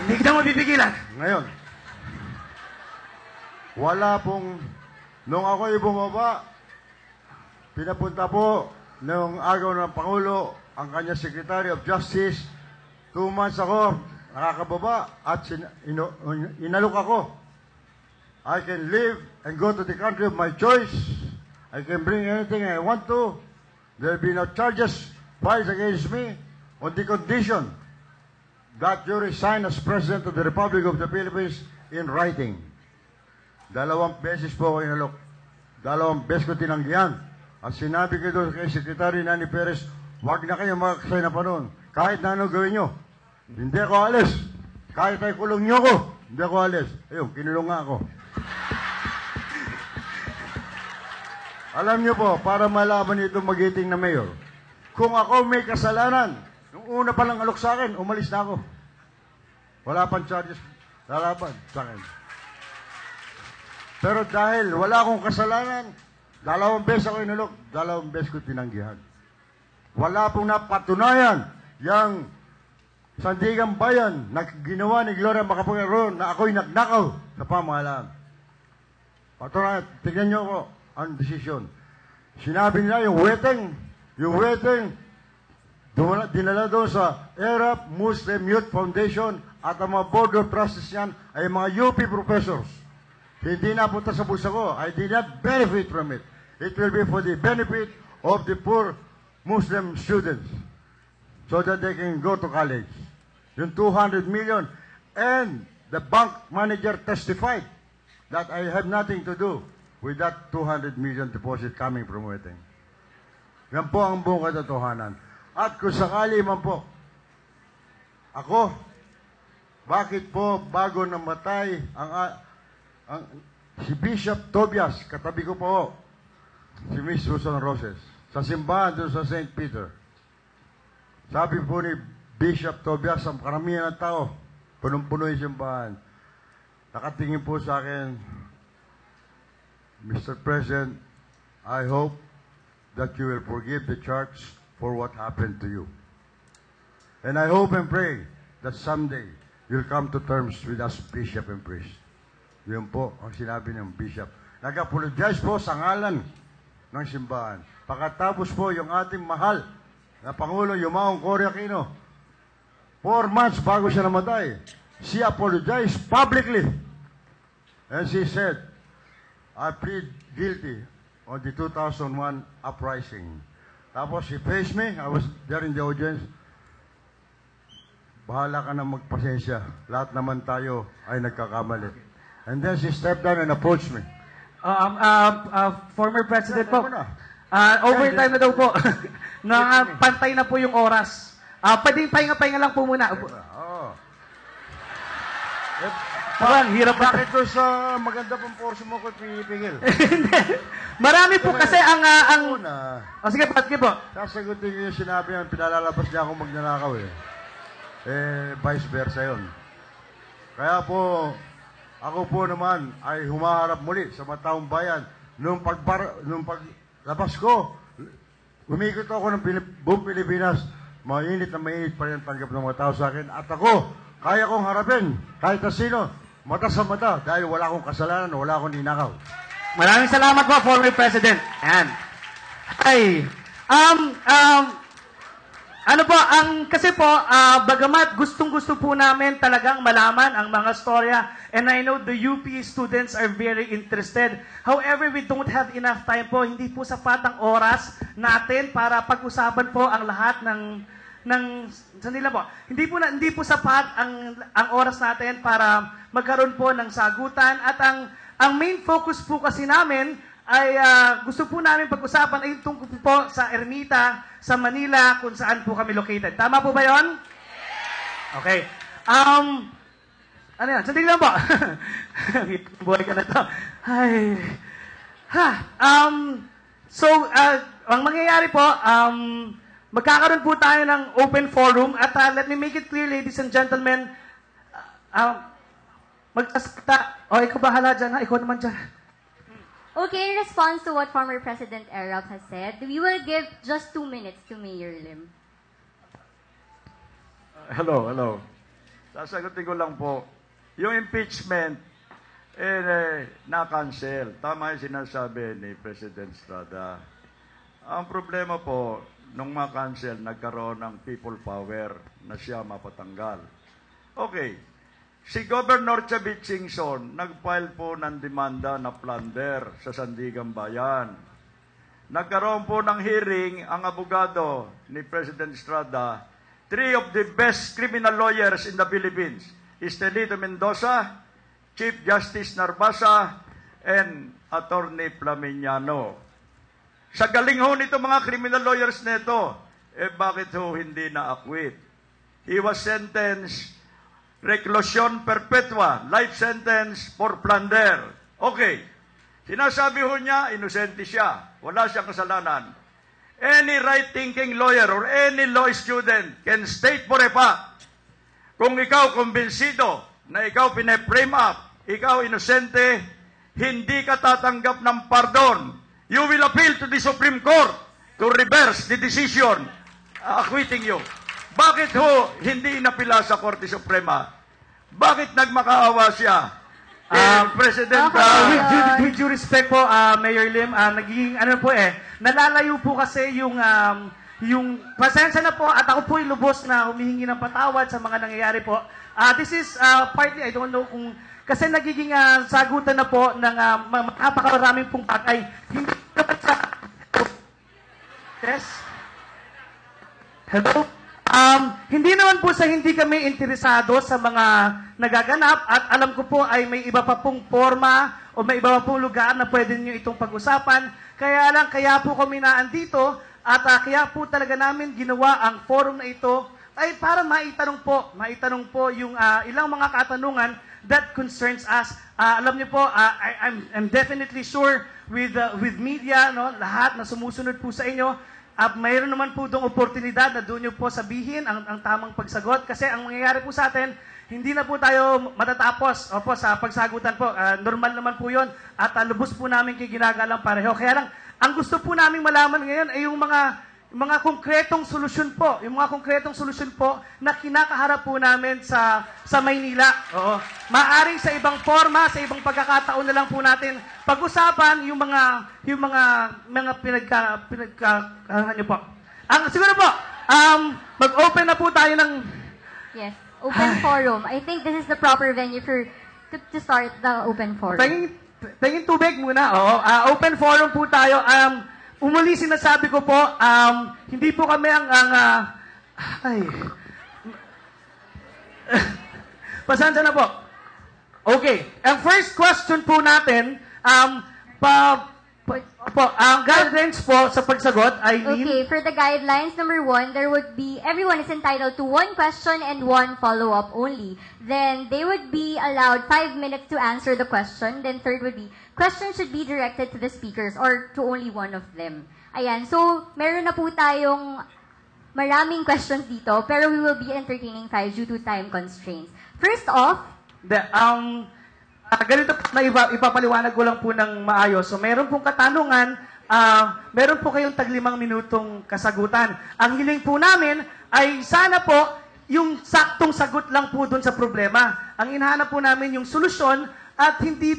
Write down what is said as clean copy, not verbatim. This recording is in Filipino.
Hindi kita mapipigilan. Ngayon, wala pong, nung ako'y bumaba, pinapunta po nung agaw ng Pangulo ang kanya Secretary of Justice. 2 months ako nakakababa at inalok ako. I can live and go to the country of my choice. I can bring anything I want to. There will be no charges filed against me on the condition that you resign as President of the Republic of the Philippines in writing. 2 beses po ako inalok. 2 beses ko tinanggihan. At sinabi ko doon kay Secretary Nani Perez, huwag na kayo makakasay na pa noon. Kahit na ano gawin nyo. Hindi ako alis. Kahit ay kulong nyo ko, hindi ako alis. Ayun, kinulong nga ako. Alam nyo po, para malaman itong magiting na mayor, kung ako may kasalanan, nung una pa lang alok sa akin, umalis na ako. Wala pang charges lalaban sa akin. Pero dahil wala akong kasalanan, 2 beses ako inalok, 2 beses ko tinanggihan. Wala pong napatunayan yung sandigang bayan na ginawa ni Gloria Macapagal na ako'y nagnakaw sa pamahalaan. Patunayan, tignan nyo ako ang desisyon. Sinabi nila yung waiting, dinala doon sa Arab Muslim Youth Foundation at ang mga board of trustees yan ay mga UP professors. Hindi napunta sa bulsa ko. I did not benefit from it. It will be for the benefit of the poor Muslim students so that they can go to college. Yung 200 million and the bank manager testified that I have nothing to do with that 200 million deposit coming from waiting. Yan po ang buong katotohanan. At kung sakali man po, ako, bakit po bago namatay si Bishop Tobias, katabi ko po, si Miss Susan Roses, sa simbahan doon sa St. Peter. Sabi po ni Bishop Tobias, ang karamihan ng tao, punong-puno yung simbahan. Nakatingin po sa akin, Mr. President, I hope that you will forgive the church for what happened to you. And I hope and pray that someday you'll come to terms with us, Bishop and Priest. Yun po ang sinabi ng Bishop. Nag-apologize po sa ngalan ng simbahan. Pagkatapos po yung ating mahal na Pangulo Yumaong Cory Aquino, 4 months bago siya namatay, she apologized publicly. And she said, I plead guilty on the 2001 uprising. Tapos she faced me. I was there in the audience. Bahala ka na magpasensya. Lahat naman tayo ay nagkakamali. And then she stepped down and approached me. Former President po, overtime na daw po. Pantay na po yung oras. Pwedeng pahinga-pahinga lang po muna. Oo. Parang hirap na. Bakit ko sa maganda pang porso mo ko pinipigil? Marami po kasi ang... sige po. Sasagutin niyo yung sinabi niya, pinalalabas niya akong magnanakaw eh. Vice versa yun. Kaya po, ako po naman ay humaharap muli sa mga taong bayan. Nung paglabas ko, umikot ako ng buong Pilipinas, mainit na mainit pa rin ang tanggap ng mga tao sa akin. At ako, kaya kong harapin kahit na sino, mata sa mata, dahil wala akong kasalanan, wala akong ninakaw. Maraming salamat po, former President. Ayan. Ay, kasi po, bagamat gustong-gusto po namin talagang malaman ang mga storya, and I know the UP students are very interested. However, we don't have enough time po. Hindi po sapat ang oras natin para pag-usapan po ang lahat ng sandila po. Hindi po sapat ang oras natin para magkaroon po ng sagutan, at ang main focus po kasi namin ay gusto po namin pag-usapan ay tungkol po sa Ermita, sa Manila, kung saan po kami located. Tama po ba 'yon? Okay. Ano yan? Sandali lang po. Buhay ka na to. Ay. So, ang mangyayari po, magkakaroon po tayo ng open forum, at let me make it clear, ladies and gentlemen, ikaw bahala dyan, ha? Ikaw naman dyan. Okay, in response to what former President Errol has said, we will give just 2 minutes to Mayor Lim. Hello. Sasagutin ko lang po. Yung impeachment, na-cancel. Tama yung sinasabi ni President Estrada. Ang problema po, nung ma-cancel, nagkaroon ng people power na siya mapatanggal. Okay. Si Governor Chavit Singson, nag-file po ng demanda na plunder sa Sandigan Bayan. Nagkaroon po ng hearing ang abogado ni President Estrada, 3 of the best criminal lawyers in the Philippines, Estelito Mendoza, Chief Justice Narbasa, and Attorney Flaminiano. Sa galing ho nito mga criminal lawyers nito, bakit ho hindi na-acquit? He was sentenced reclusion perpetua, life sentence for plunder. Okay. Sinasabi ho niya, inosente siya. Wala siyang kasalanan. Any right-thinking lawyer or any law student can state for a fact, kung ikaw kumbinsido na ikaw pine-frame up, ikaw inosente, hindi ka tatanggap ng pardon. You will appeal to the Supreme Court to reverse the decision acquitting you. Bakit ho hindi inapila sa Korte Suprema? Bakit nagmakaawa siya? President, with due respect po, Mayor Lim, naging nalalayo po kasi yung pasensya na po at ako po lubos na humihingi ng patawad sa mga nangyayari po. This is partly, I don't know kung, kasi nagiging sagutan na po ng napakaraming pong bagay. Hindi naman sa... Yes? Hello? Hindi naman po sa hindi kami interesado sa mga nagaganap at alam ko po ay may iba pa pong forma o may iba pa pong lugar na pwede nyo itong pag-usapan. Kaya po kami naandito at kaya po talaga namin ginawa ang forum na ito ay para maitanong po yung ilang mga katanungan that concerns us. Alam niyo po, I'm definitely sure with media, no, lahat na sumusunod po sa inyo, mayroon naman po doong oportunidad na doon nyo po sabihin ang tamang pagsagot. Kasi ang mangyayari po sa atin, hindi na po tayo matatapos sa pagsagutan po. Normal naman po yun. At lubos po namin kayo ginagalang pareho. Kaya lang, ang gusto po namin malaman ngayon ay yung mga konkretong solusyon po. Yung mga konkretong solusyon po na kinakaharap po namin sa Maynila. Oo. Maaring sa ibang forma, sa ibang pagkakataon na lang po natin pag-usapan yung mga nyo po. Siguro po, mag-open na po tayo ng... Yes, open forum. I think this is the proper venue to start the open forum. Tingin tubig muna. Oo. Open forum po tayo. Umuli sinasabi ko po, hindi po kami pasensya na po. Okay. Ang first question po natin, ang guidelines po sa pagsagot ay... Okay, for the guidelines, number 1, there would be, everyone is entitled to 1 question and 1 follow-up only. Then, they would be allowed 5 minutes to answer the question. Then, third would be, questions should be directed to the speakers or to only one of them. Ayan, so, meron na po tayong maraming questions dito, pero we will be entertaining 5 due to time constraints. First off, ganito na ipapaliwanag ko lang po ng maayos. So, meron pong katanungan, meron po kayong tag 5 minutong kasagutan. Ang hiling po namin ay sana po yung saktong sagot lang po dun sa problema. Ang hinahanap po namin yung solusyon at hindi